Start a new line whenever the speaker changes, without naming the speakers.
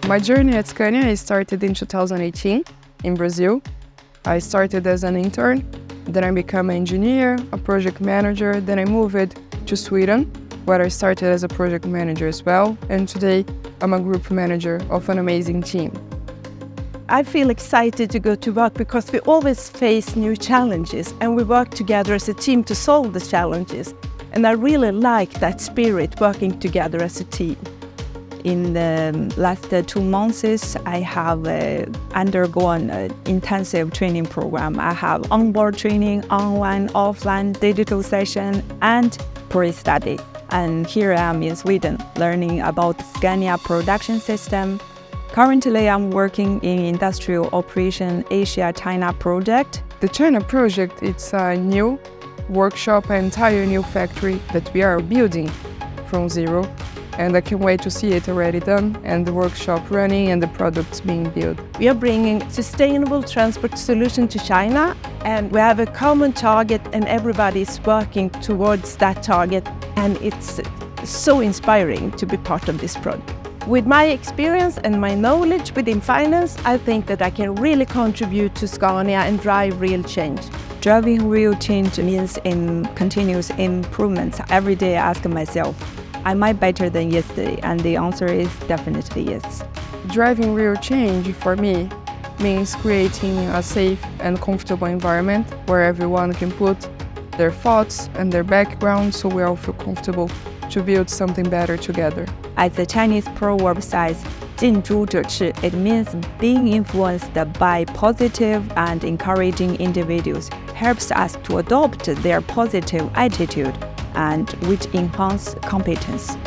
My journey at Scania started in 2018 in Brazil. I started as an intern, then I became an engineer, a project manager, then I moved to Sweden, where I started as a project manager as well, and today I'm a group manager of an amazing team.
I feel excited to go to work because we always face new challenges and we work together as a team to solve the challenges. And I really like that spirit, working together as a team. In the last 2 months, I have undergone an intensive training program. I have onboard training, online, offline, digital session, and pre-study. And here I am in Sweden, learning about Scania production system. Currently, I'm working in Industrial Operation Asia-China project.
The China project, it's a new workshop, an entire new factory that we are building from zero. And I can't wait to see it already done and the workshop running and the products being built.
We are bringing sustainable transport solution to China, and we have a common target and everybody is working towards that target, and it's so inspiring to be part of this project. With my experience and my knowledge within finance, I think that I can really contribute to Scania and drive real change. Driving real change means in continuous improvements. Every day I ask myself, am I better than yesterday? And the answer is definitely yes.
Driving real change for me means creating a safe and comfortable environment where everyone can put their thoughts and their background so we all feel comfortable to build something better together.
As the Chinese proverb says, 近朱者赤, it means being influenced by positive and encouraging individuals helps us to adopt their positive attitude and which enhance competence.